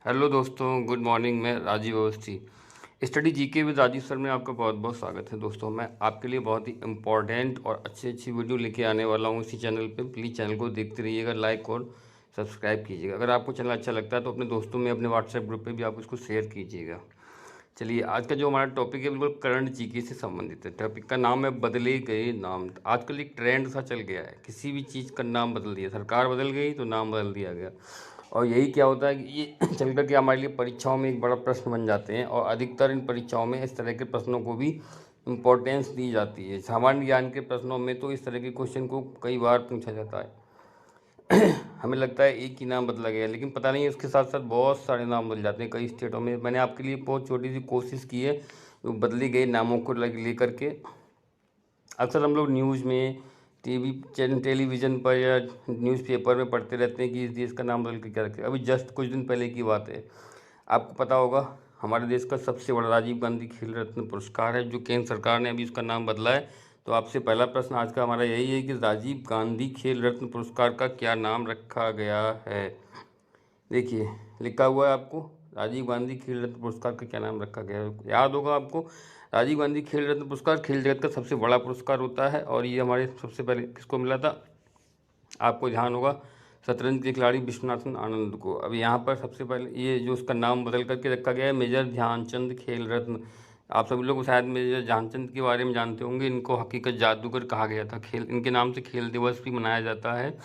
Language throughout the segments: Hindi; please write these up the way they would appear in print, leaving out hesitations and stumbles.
हेलो दोस्तों, गुड मॉर्निंग। मैं Rajiv Awasthi, study GK with Rajiv sir में आपका बहुत बहुत स्वागत है। दोस्तों, मैं आपके लिए बहुत ही इंपॉर्टेंट और अच्छी वीडियो लेके आने वाला हूँ इसी चैनल पे। प्लीज़ चैनल को देखते रहिएगा, लाइक और सब्सक्राइब कीजिएगा। अगर आपको चैनल अच्छा लगता है तो अपने दोस्तों में, अपने व्हाट्सएप ग्रुप पे भी आप उसको शेयर कीजिएगा। चलिए, आज का जो हमारा टॉपिक है बिल्कुल करंट जीके से संबंधित है। टॉपिक का नाम है बदले गए नाम। आजकल एक ट्रेंड सा चल गया है, किसी भी चीज़ का नाम बदल दिया। सरकार बदल गई तो नाम बदल दिया गया। और यही क्या होता है कि ये चल कर के हमारे लिए परीक्षाओं में एक बड़ा प्रश्न बन जाते हैं। और अधिकतर इन परीक्षाओं में इस तरह के प्रश्नों को भी इम्पोर्टेंस दी जाती है। सामान्य ज्ञान के प्रश्नों में तो इस तरह के क्वेश्चन को कई बार पूछा जाता है। हमें लगता है एक ही नाम बदला गया, लेकिन पता नहीं उसके साथ साथ बहुत सारे नाम बदल जाते हैं कई स्टेटों में। मैंने आपके लिए बहुत छोटी सी कोशिश की है जो बदले गए नामों को लेकर के। अक्सर हम लोग न्यूज़ में, टेलीविज़न पर या न्यूज़पेपर में पढ़ते रहते हैं कि इस देश का नाम बदल के क्या रखे। अभी जस्ट कुछ दिन पहले की बात है, आपको पता होगा हमारे देश का सबसे बड़ा राजीव गांधी खेल रत्न पुरस्कार है, जो केंद्र सरकार ने अभी उसका नाम बदला है। तो आपसे पहला प्रश्न आज का हमारा यही है कि राजीव गांधी खेल रत्न पुरस्कार का क्या नाम रखा गया है। देखिए, लिखा हुआ है आपको, राजीव गांधी खेल रत्न पुरस्कार का क्या नाम रखा गया है। याद होगा आपको, राजीव गांधी खेल रत्न पुरस्कार खेल जगत का सबसे बड़ा पुरस्कार होता है। और ये हमारे सबसे पहले किसको मिला था, आपको ध्यान होगा, शतरंज के खिलाड़ी विश्वनाथन आनंद को। अब यहाँ पर सबसे पहले ये जो उसका नाम बदल करके रखा गया है, मेजर ध्यानचंद खेल रत्न। आप सभी लोग शायद मेजर ध्यानचंद के बारे में जानते होंगे। इनको हकीकत जादूगर कहा गया था। खेल, इनके नाम से खेल दिवस भी मनाया जाता है।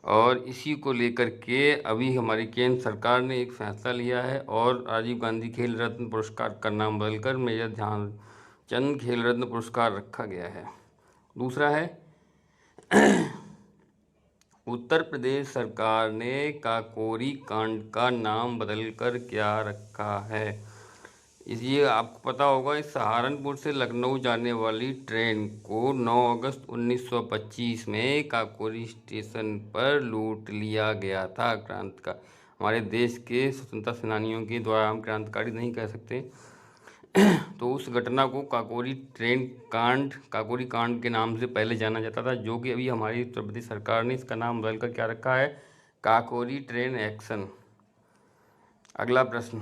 और इसी को लेकर के अभी हमारी केंद्र सरकार ने एक फैसला लिया है और राजीव गांधी खेल रत्न पुरस्कार का नाम बदलकर मेजर ध्यानचंद खेल रत्न पुरस्कार रखा गया है। दूसरा है, उत्तर प्रदेश सरकार ने काकोरी कांड का नाम बदलकर क्या रखा है। ये आपको पता होगा, इस सहारनपुर से लखनऊ जाने वाली ट्रेन को 9 अगस्त 1925 में काकोरी स्टेशन पर लूट लिया गया था। हमारे देश के स्वतंत्रता सेनानियों के द्वारा, हम क्रांतिकारी नहीं कह सकते। तो उस घटना को काकोरी कांड के नाम से पहले जाना जाता था, जो कि अभी हमारी उत्तर प्रदेश सरकार ने इसका नाम बदलकर क्या रखा है, काकोरी ट्रेन एक्शन। अगला प्रश्न,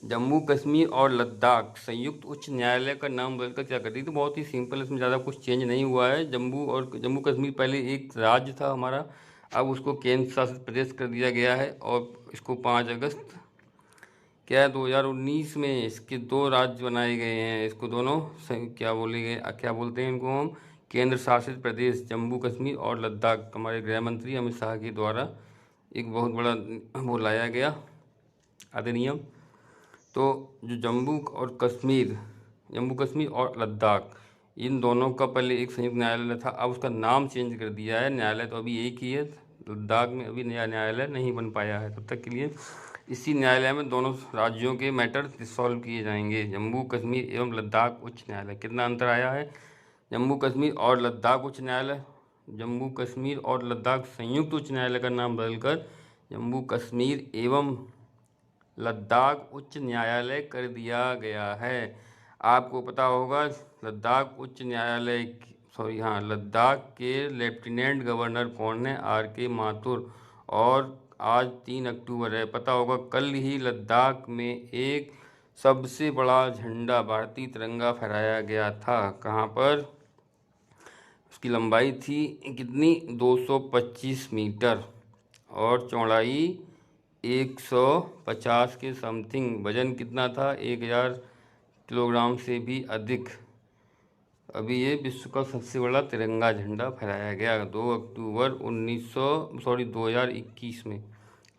जम्मू कश्मीर और लद्दाख संयुक्त उच्च न्यायालय का नाम बदलकर क्या कर दी। तो बहुत ही सिंपल, इसमें ज़्यादा कुछ चेंज नहीं हुआ है। जम्मू कश्मीर पहले एक राज्य था हमारा, अब उसको केंद्र शासित प्रदेश कर दिया गया है। और इसको 5 अगस्त 2019 में इसके 2 राज्य बनाए गए हैं। इसको दोनों क्या बोलते हैं इनको हम, केंद्र शासित प्रदेश जम्मू कश्मीर और लद्दाख। हमारे गृह मंत्री अमित शाह के द्वारा एक बहुत बड़ा वो लाया गया अधिनियम। तो जो जम्मू कश्मीर और लद्दाख, इन दोनों का पहले एक संयुक्त न्यायालय था, अब उसका नाम चेंज कर दिया है। न्यायालय तो अभी एक ही है, लद्दाख में अभी नया न्यायालय नहीं बन पाया है। तब तक के लिए इसी न्यायालय में दोनों राज्यों के मैटर सॉल्व किए जाएंगे। जम्मू कश्मीर एवं लद्दाख उच्च न्यायालय, कितना अंतर आया है, जम्मू कश्मीर और लद्दाख उच्च न्यायालय, जम्मू कश्मीर और लद्दाख संयुक्त उच्च न्यायालय का नाम बदलकर जम्मू कश्मीर एवं लद्दाख उच्च न्यायालय कर दिया गया है। आपको पता होगा, लद्दाख के लेफ्टिनेंट गवर्नर कौन है, RK माथुर। और आज 3 अक्टूबर है, पता होगा कल ही लद्दाख में एक सबसे बड़ा झंडा, भारतीय तिरंगा फहराया गया था। कहाँ पर, उसकी लंबाई थी कितनी, 225 मीटर और चौड़ाई 150 के समथिंग। वजन कितना था, 1000 किलोग्राम से भी अधिक। अभी ये विश्व का सबसे बड़ा तिरंगा झंडा फहराया गया 2 अक्टूबर 2021 में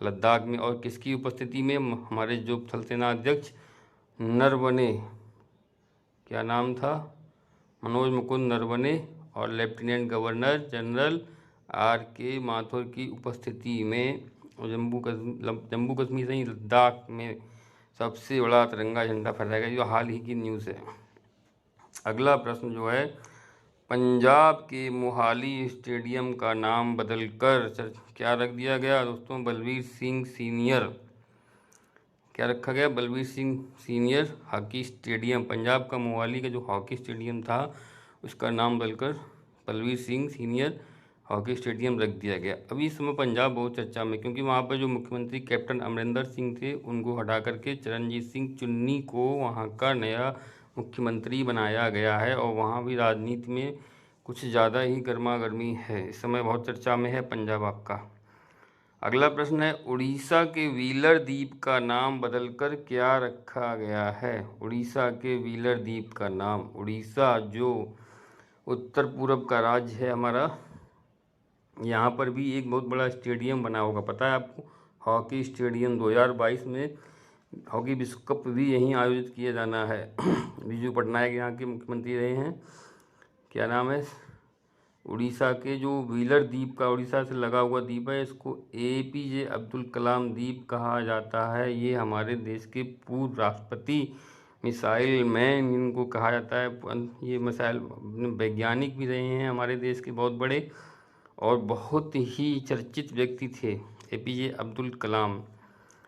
लद्दाख में। और किसकी उपस्थिति में, हमारे जो थल सेना अध्यक्ष नरवणे, क्या नाम था, मनोज मुकुंद नरवणे और lieutenant governor general RK Mathur की उपस्थिति में जम्मू कश्मीर से ही लद्दाख में सबसे बड़ा तिरंगा झंडा फहराया गया, जो हाल ही की न्यूज़ है। अगला प्रश्न जो है, पंजाब के मोहाली स्टेडियम का नाम बदलकर क्या रख दिया गया दोस्तों, बलबीर सिंह सीनियर। क्या रखा गया, Balbir Singh senior hockey stadium. Punjab का मोहाली का जो हॉकी स्टेडियम था, उसका नाम बदलकर Balbir Singh senior hockey stadium रख दिया गया। अभी इस समय पंजाब बहुत चर्चा में, क्योंकि वहाँ पर जो मुख्यमंत्री कैप्टन अमरिंदर सिंह थे उनको हटा करके चरणजीत सिंह चुन्नी को वहाँ का नया मुख्यमंत्री बनाया गया है, और वहाँ भी राजनीति में कुछ ज़्यादा ही गर्मा गर्मी है। इस समय बहुत चर्चा में है पंजाब आपका। अगला प्रश्न है, उड़ीसा के व्हीलर द्वीप का नाम बदलकर क्या रखा गया है? उड़ीसा के व्हीलर द्वीप का नाम, उड़ीसा जो उत्तर पूर्व का राज्य है हमारा, यहाँ पर भी एक बहुत बड़ा स्टेडियम बना होगा, पता है आपको? हॉकी स्टेडियम 2022 में हॉकी विश्व कप भी यहीं आयोजित किया जाना है। बीजू पटनायक यहाँ के मुख्यमंत्री रहे हैं। क्या नाम है? उड़ीसा के जो व्हीलर द्वीप का, उड़ीसा से लगा हुआ द्वीप है, इसको APJ अब्दुल कलाम द्वीप कहा जाता है। ये हमारे देश के पूर्व राष्ट्रपति, मिसाइल मैन इनको कहा जाता है। ये मिसाइल वैज्ञानिक भी रहे हैं हमारे देश के बहुत बड़े, और बहुत ही चर्चित व्यक्ति थे APJ अब्दुल कलाम।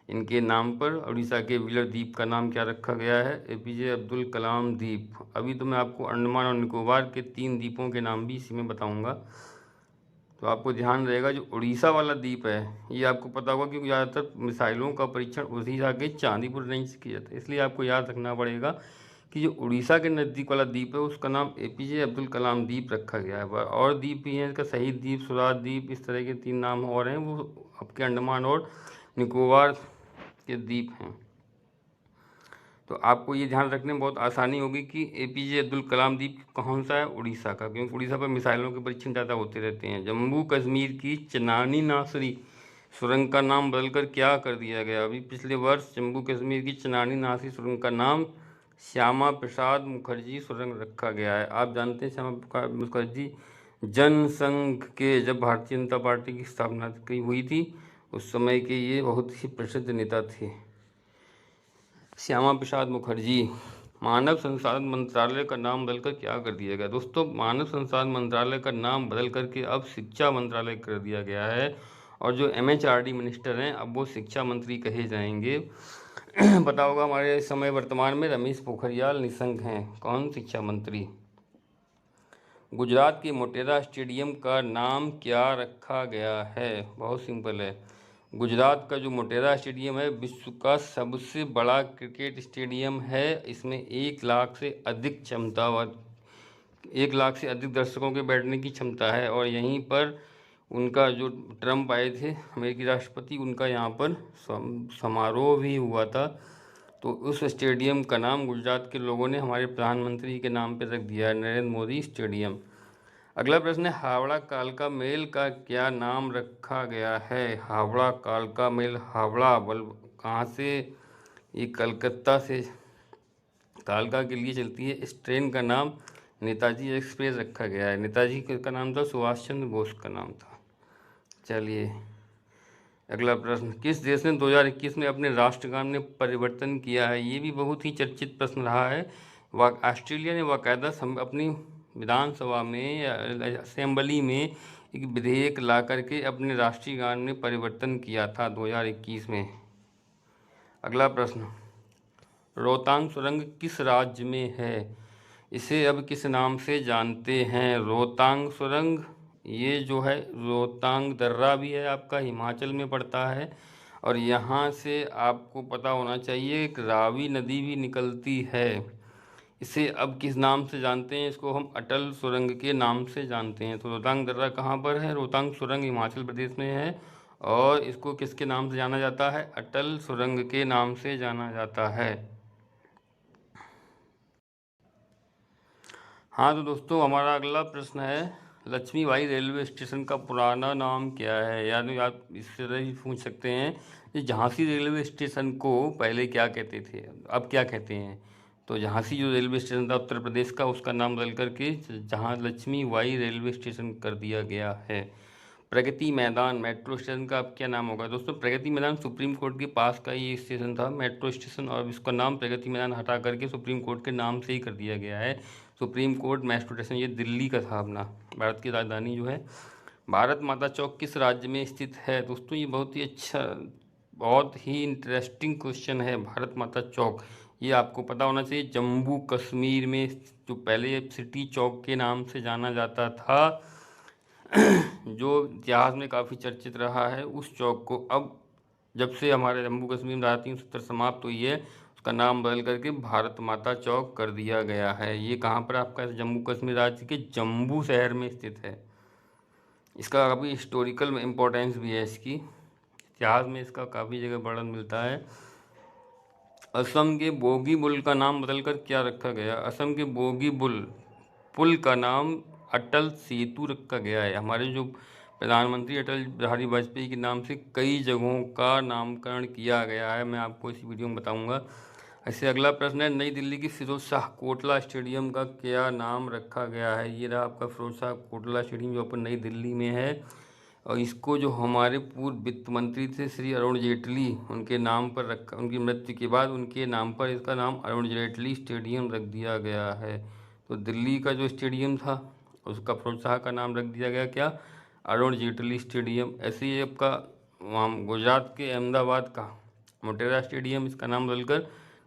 इनके नाम पर उड़ीसा के व्हीलर द्वीप का नाम क्या रखा गया है? APJ अब्दुल कलाम द्वीप। अभी तो मैं आपको अंडमान और निकोबार के 3 द्वीपों के नाम भी इसी में बताऊंगा, तो आपको ध्यान रहेगा। जो उड़ीसा वाला द्वीप है ये आपको पता होगा, क्योंकि ज़्यादातर मिसाइलों का परीक्षण उसी जाके चांदीपुर रेंज से किया जाता है, इसलिए आपको याद रखना पड़ेगा कि जो उड़ीसा के नज़दीक वाला द्वीप है उसका नाम APJ अब्दुल कलाम द्वीप रखा गया है। और द्वीप भी हैं, इसका शहीद द्वीप, स्वराज द्वीप, इस तरह के 3 नाम और हैं, वो आपके अंडमान और निकोबार के द्वीप हैं। तो आपको ये ध्यान रखने में बहुत आसानी होगी कि APJ अब्दुल कलाम द्वीप कौन सा है? उड़ीसा का, क्योंकि उड़ीसा पर मिसाइलों के परीक्षण ज़्यादा होते रहते हैं। जम्मू कश्मीर की चनानी नासरी सुरंग का नाम बदलकर क्या कर दिया गया? अभी पिछले वर्ष जम्मू कश्मीर की चनानी नासरी सुरंग का नाम श्यामा प्रसाद मुखर्जी सुरंग रखा गया है। आप जानते हैं श्यामा मुखर्जी जनसंघ के, जब भारतीय जनता पार्टी की स्थापना हुई थी उस समय के ये बहुत ही प्रसिद्ध नेता थे, श्यामा प्रसाद मुखर्जी। मानव संसाधन मंत्रालय का नाम बदलकर क्या कर दिया गया? दोस्तों, मानव संसाधन मंत्रालय का नाम बदल करके अब शिक्षा मंत्रालय कर दिया गया है, और जो MHRD मिनिस्टर हैं अब वो शिक्षा मंत्री कहे जाएंगे। पता होगा हमारे समय वर्तमान में रमेश पोखरियाल निशंक हैं। कौन? शिक्षा मंत्री। गुजरात के मोटेरा स्टेडियम का नाम क्या रखा गया है? बहुत सिंपल है। गुजरात का जो मोटेरा स्टेडियम है विश्व का सबसे बड़ा क्रिकेट स्टेडियम है। इसमें 1 लाख से अधिक क्षमता, 1 लाख से अधिक दर्शकों के बैठने की क्षमता है, और यहीं पर उनका जो ट्रम्प आए थे अमेरिकी राष्ट्रपति, उनका यहाँ पर समारोह भी हुआ था। तो उस स्टेडियम का नाम गुजरात के लोगों ने हमारे प्रधानमंत्री के नाम पर रख दिया है, नरेंद्र मोदी स्टेडियम। अगला प्रश्न है, हावड़ा कालका मेल का क्या नाम रखा गया है? हावड़ा कालका मेल, हावड़ा कहाँ से? ये कलकत्ता से कालका के लिए चलती है। इस ट्रेन का नाम नेताजी एक्सप्रेस रखा गया है। नेताजी का नाम था सुभाष चंद्र बोस का नाम था। चलिए अगला प्रश्न, किस देश ने 2021 में अपने राष्ट्रगान में परिवर्तन किया है? ये भी बहुत ही चर्चित प्रश्न रहा है। ऑस्ट्रेलिया ने बाकायदा अपनी विधानसभा में या असेंबली में एक विधेयक ला करके अपने राष्ट्रीय गान में परिवर्तन किया था 2021 में। अगला प्रश्न, रोहतांग सुरंग किस राज्य में है? इसे अब किस नाम से जानते हैं? रोहतांग सुरंग, ये जो है रोहतांग दर्रा भी है आपका, हिमाचल में पड़ता है, और यहाँ से आपको पता होना चाहिए एक रावी नदी भी निकलती है। इसे अब किस नाम से जानते हैं? इसको हम अटल सुरंग के नाम से जानते हैं। तो रोहतांग दर्रा कहाँ पर है? रोहतांग सुरंग हिमाचल प्रदेश में है, और इसको किसके नाम से जाना जाता है? अटल सुरंग के नाम से जाना जाता है। हाँ तो दोस्तों, हमारा अगला प्रश्न है, लक्ष्मीबाई रेलवे स्टेशन का पुराना नाम क्या है? यानी आप इस तरह ही पूछ सकते हैं कि झांसी रेलवे स्टेशन को पहले क्या कहते थे, अब क्या कहते हैं? तो झांसी जो रेलवे स्टेशन था उत्तर प्रदेश का, उसका नाम बदल करके जहाँ लक्ष्मीबाई रेलवे स्टेशन कर दिया गया है। प्रगति मैदान मेट्रो स्टेशन का अब क्या नाम होगा? दोस्तों, प्रगति मैदान सुप्रीम कोर्ट के पास का ये स्टेशन था, मेट्रो स्टेशन, और इसका नाम प्रगति मैदान हटा करके सुप्रीम कोर्ट के नाम से ही कर दिया गया है। सुप्रीम कोर्ट मेट्रो स्टेशन ये दिल्ली का था अपना, भारत की राजधानी जो है। भारत माता चौक किस राज्य में स्थित है? दोस्तों, ये बहुत ही अच्छा, बहुत ही इंटरेस्टिंग क्वेश्चन है। भारत माता चौक ये आपको पता होना चाहिए, जम्मू कश्मीर में, जो पहले सिटी चौक के नाम से जाना जाता था, जो इतिहास में काफ़ी चर्चित रहा है, उस चौक को अब जब से हमारे जम्मू कश्मीर में 370 समाप्त हुई है, उसका नाम बदल करके भारत माता चौक कर दिया गया है। ये कहाँ पर आपका जम्मू कश्मीर राज्य के जम्मू शहर में स्थित है। इसका काफ़ी हिस्टोरिकल इम्पोर्टेंस भी है, इसकी इतिहास में इसका काफ़ी जगह वर्णन मिलता है। असम के बोगीबुल का नाम बदलकर क्या रखा गया? असम के बोगीबुल पुल का नाम अटल सेतु रखा गया है। हमारे जो प्रधानमंत्री अटल बिहारी वाजपेयी के नाम से कई जगहों का नामकरण किया गया है, मैं आपको इस वीडियो में बताऊंगा। ऐसे अगला प्रश्न है, नई दिल्ली की फिरोज शाह कोटला स्टेडियम का क्या नाम रखा गया है? ये रहा आपका फिरोज शाह कोटला स्टेडियम जो अपन नई दिल्ली में है, और इसको जो हमारे पूर्व वित्त मंत्री थे श्री अरुण जेटली, उनके नाम पर रखा, उनकी मृत्यु के बाद उनके नाम पर इसका नाम अरुण जेटली स्टेडियम रख दिया गया है। तो दिल्ली का जो स्टेडियम था उसका फिरोज शाह का नाम रख दिया गया क्या? अरुण जेटली स्टेडियम। ऐसे ही आपका वहाँ गुजरात के अहमदाबाद का मोटेरा स्टेडियम, इसका नाम बदलकर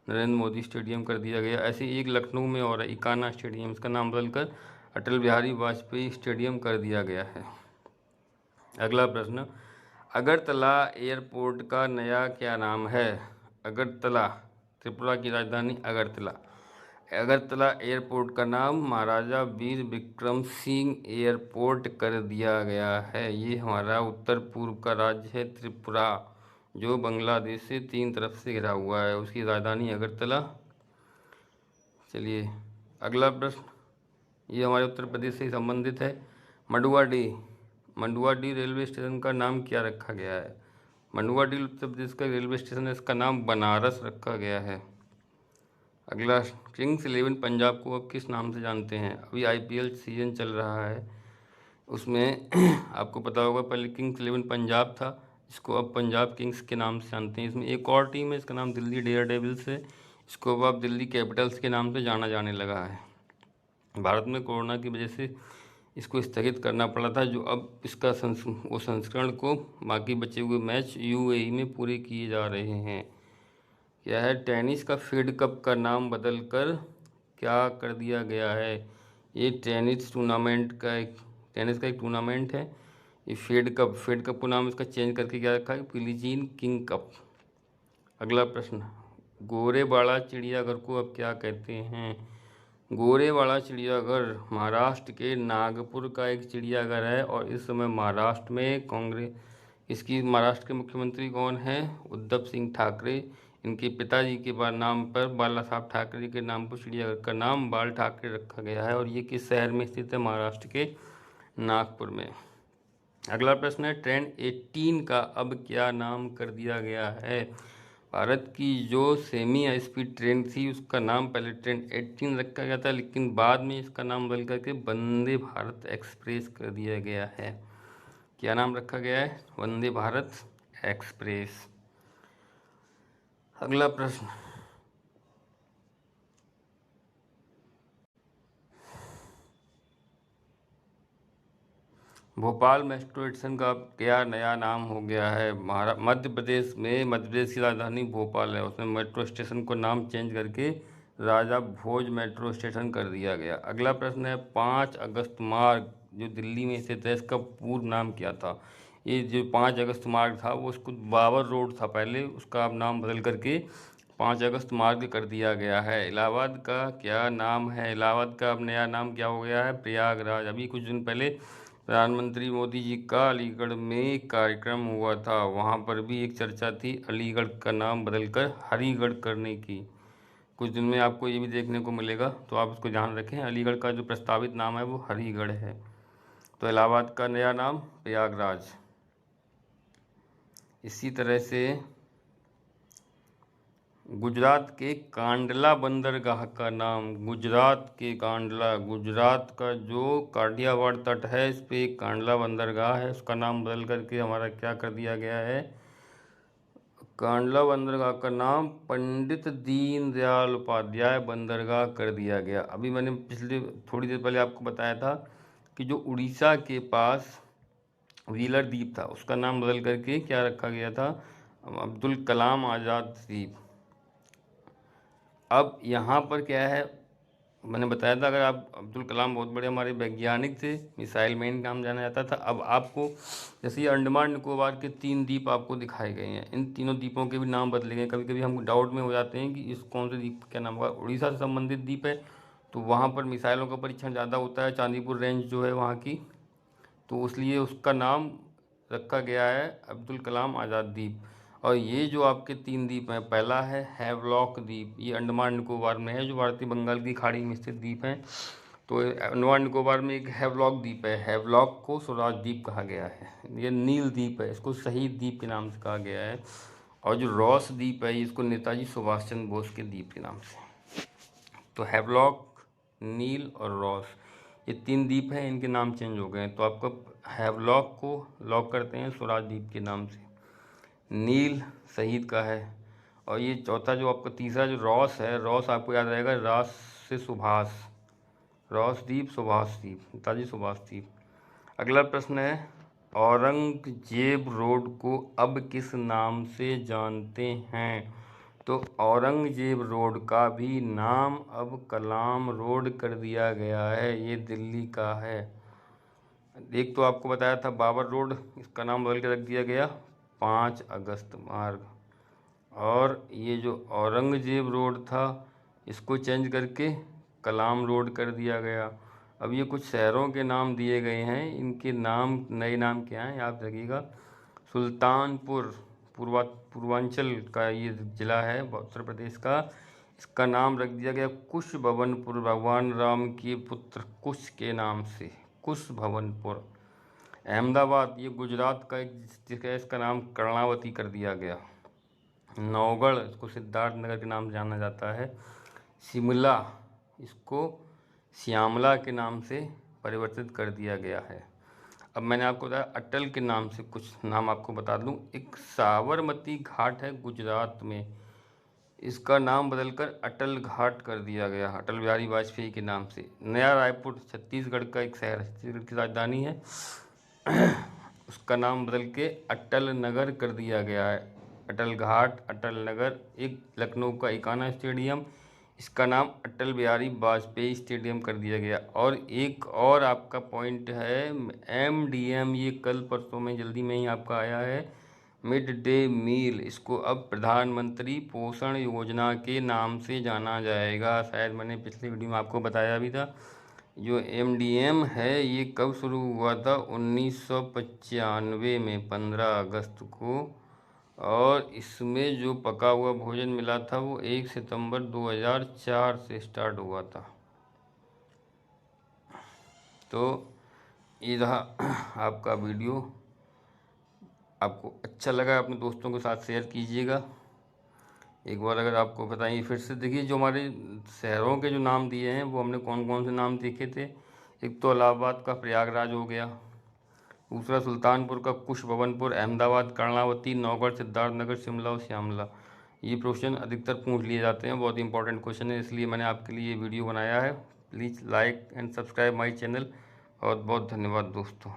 नरेंद्र मोदी स्टेडियम कर दिया गया। ऐसे एक लखनऊ में और इकाना स्टेडियम, इसका नाम बदलकर अटल बिहारी वाजपेयी स्टेडियम कर दिया गया है। अगला प्रश्न, अगरतला एयरपोर्ट का नया क्या नाम है? अगरतला, त्रिपुरा की राजधानी अगरतला। अगरतला एयरपोर्ट का नाम महाराजा वीर विक्रम सिंह एयरपोर्ट कर दिया गया है। ये हमारा उत्तर पूर्व का राज्य है त्रिपुरा, जो बांग्लादेश से 3 तरफ से घिरा हुआ है, उसकी राजधानी अगरतला। चलिए अगला प्रश्न, ये हमारे उत्तर प्रदेश से संबंधित है। मंडुआडीह रेलवे स्टेशन का नाम क्या रखा गया है? मंडुआडीह उत्तर प्रदेश का रेलवे स्टेशन है, इसका नाम बनारस रखा गया है। अगला, किंग्स 11 पंजाब को अब किस नाम से जानते हैं? अभी IPL सीजन चल रहा है, उसमें आपको पता होगा पहले किंग्स 11 पंजाब था, इसको अब पंजाब किंग्स के नाम से जानते हैं। इसमें एक और टीम है, इसका नाम दिल्ली डेयर डेविल्स है, इसको अब दिल्ली कैपिटल्स के नाम से जाना जाने लगा है। भारत में कोरोना की वजह से इसको स्थगित करना पड़ा था, जो अब इसका वो संस्करण को बाकी बचे हुए मैच UAE में पूरे किए जा रहे हैं। क्या है? टेनिस का फेड कप का नाम बदलकर क्या कर दिया गया है? ये टेनिस का एक टूर्नामेंट है, ये फेड कप का नाम इसका चेंज करके क्या रखा है? पिलीजीन किंग कप। अगला प्रश्न, गोरेवाड़ा चिड़ियाघर को अब क्या कहते हैं? गोरेवाड़ा चिड़ियाघर महाराष्ट्र के नागपुर का एक चिड़ियाघर है, और इस समय महाराष्ट्र में महाराष्ट्र के मुख्यमंत्री कौन है? उद्धव सिंह ठाकरे। इनके पिताजी के नाम पर, बाला साहब ठाकरे के नाम पर चिड़ियाघर का नाम बाल ठाकरे रखा गया है, और ये किस शहर में स्थित है? महाराष्ट्र के नागपुर में। अगला प्रश्न है, ट्रेन 18 का अब क्या नाम कर दिया गया है? भारत की जो सेमी हाई स्पीड ट्रेन थी उसका नाम पहले ट्रेन 18 रखा गया था, लेकिन बाद में इसका नाम बदल करके वंदे भारत एक्सप्रेस कर दिया गया है। क्या नाम रखा गया है? वंदे भारत एक्सप्रेस। अगला प्रश्न, भोपाल मेट्रो स्टेशन का अब क्या नया नाम हो गया है? मध्य प्रदेश की राजधानी भोपाल है, उसमें मेट्रो स्टेशन को नाम चेंज करके राजा भोज मेट्रो स्टेशन कर दिया गया। अगला प्रश्न है, 5 अगस्त मार्ग जो दिल्ली में स्थित है, इसका पूर्व नाम क्या था? ये जो 5 अगस्त मार्ग था वो उसको बाबर रोड था पहले, उसका अब नाम बदल करके 5 अगस्त मार्ग कर दिया गया है। इलाहाबाद का क्या नाम है? इलाहाबाद का अब नया नाम क्या हो गया है? प्रयागराज। अभी कुछ दिन पहले प्रधानमंत्री मोदी जी का अलीगढ़ में एक कार्यक्रम हुआ था, वहाँ पर भी एक चर्चा थी अलीगढ़ का नाम बदलकर हरिगढ़ करने की। कुछ दिन में आपको ये भी देखने को मिलेगा, तो आप इसको ध्यान रखें, अलीगढ़ का जो प्रस्तावित नाम है वो हरिगढ़ है। तो इलाहाबाद का नया नाम प्रयागराज। इसी तरह से गुजरात के कांडला बंदरगाह का नाम, गुजरात का जो काठियावाड़ तट है, इस पे एक कांडला बंदरगाह है, उसका नाम बदल करके हमारा क्या कर दिया गया है? कांडला बंदरगाह का नाम पंडित दीनदयाल उपाध्याय बंदरगाह कर दिया गया। अभी मैंने पिछले थोड़ी देर पहले आपको बताया था कि जो उड़ीसा के पास व्हीलर द्वीप था, उसका नाम बदल करके क्या रखा गया था? अब्दुल कलाम आज़ाद द्वीप। अब यहाँ पर क्या है? मैंने बताया था, अगर आप अब्दुल कलाम बहुत बड़े हमारे वैज्ञानिक थे, मिसाइल मैन नाम जाना जाता था। अब आपको जैसे ये अंडमान निकोबार के 3 द्वीप आपको दिखाए गए हैं, इन तीनों द्वीपों के भी नाम बदले गए। कभी कभी हम डाउट में हो जाते हैं कि इस कौन से द्वीप क्या नाम होगा। उड़ीसा से संबंधित द्वीप है, तो वहाँ पर मिसाइलों का परीक्षण ज़्यादा होता है, चांदीपुर रेंज जो है वहाँ की, तो इसलिए उसका नाम रखा गया है अब्दुल कलाम आज़ाद द्वीप। और ये जो आपके 3 द्वीप हैं, पहला है हैवलॉक द्वीप, ये अंडमान निकोबार में है, जो भारतीय बंगाल की खाड़ी में स्थित द्वीप है। तो अंडमान निकोबार में एक हैवलॉक द्वीप है, हैवलॉक को स्वराज द्वीप कहा गया है। ये नील द्वीप है, इसको शहीद द्वीप के नाम से कहा गया है। और जो रॉस द्वीप है, इसको नेताजी सुभाष चंद्र बोस के द्वीप के नाम से। तो हैवलॉक, नील और रॉस, ये 3 द्वीप हैं, इनके नाम चेंज हो गए हैं। तो आपको हैवलॉक को लॉक करते हैं स्वराज द्वीप के नाम से, नील शहीद का है, और ये चौथा जो आपका तीसरा जो रॉस है, रॉस आपको याद रहेगा रास से सुभाष, रॉस द्वीप सुभाष द्वीप, नेताजी सुभाष द्वीप। अगला प्रश्न है, औरंगजेब रोड को अब किस नाम से जानते हैं? तो औरंगजेब रोड का भी नाम अब कलाम रोड कर दिया गया है, ये दिल्ली का है। एक तो आपको बताया था बाबर रोड, इसका नाम बदल के रख दिया गया 5 अगस्त मार्ग। और ये जो औरंगजेब रोड था, इसको चेंज करके कलाम रोड कर दिया गया। अब ये कुछ शहरों के नाम दिए गए हैं, इनके नाम नए नाम क्या हैं याद रखिएगा। सुल्तानपुर पूर्वांचल का ये ज़िला है उत्तर प्रदेश का, इसका नाम रख दिया गया कुश भवनपुर, भगवान राम के पुत्र कुश के नाम से, कुश भवनपुर। अहमदाबाद, ये गुजरात का एक डिस्ट्रिक्ट है, इसका नाम कर्णावती कर दिया गया। नौगढ़, इसको सिद्धार्थ नगर के नाम से जाना जाता है। शिमला, इसको श्यामला के नाम से परिवर्तित कर दिया गया है। अब मैंने आपको बताया अटल के नाम से कुछ नाम आपको बता दूं। एक साबरमती घाट है गुजरात में, इसका नाम बदलकर अटल घाट कर दिया गया, अटल बिहारी वाजपेयी के नाम से। नया रायपुर छत्तीसगढ़ का एक शहर है, छत्तीसगढ़ की राजधानी है, उसका नाम बदल के अटल नगर कर दिया गया है। अटल घाट, अटल नगर। एक लखनऊ का इकाना स्टेडियम, इसका नाम अटल बिहारी वाजपेयी स्टेडियम कर दिया गया। और एक और आपका पॉइंट है MDM, ये कल परसों में जल्दी में ही आपका आया है, मिड डे मील, इसको अब प्रधानमंत्री पोषण योजना के नाम से जाना जाएगा। शायद मैंने पिछले वीडियो में आपको बताया भी था। जो MDM है ये कब शुरू हुआ था? 1995 में 15 अगस्त को। और इसमें जो पका हुआ भोजन मिला था वो 1 सितंबर 2004 से स्टार्ट हुआ था। तो ये रहा आपका वीडियो, आपको अच्छा लगा अपने दोस्तों के साथ शेयर कीजिएगा। एक बार अगर आपको बताइए फिर से, देखिए जो हमारे शहरों के जो नाम दिए हैं वो हमने कौन कौन से नाम देखे थे। एक तो इलाहाबाद का प्रयागराज हो गया, दूसरा सुल्तानपुर का कुश भवनपुर, अहमदाबाद कर्णावती, नौगढ़ सिद्धार्थनगर, शिमला और श्यामला। ये क्वेश्चन अधिकतर पूछ लिए जाते हैं, बहुत इंपॉर्टेंट क्वेश्चन है, इसलिए मैंने आपके लिए ये वीडियो बनाया है। Please like and subscribe my channel. बहुत बहुत धन्यवाद दोस्तों।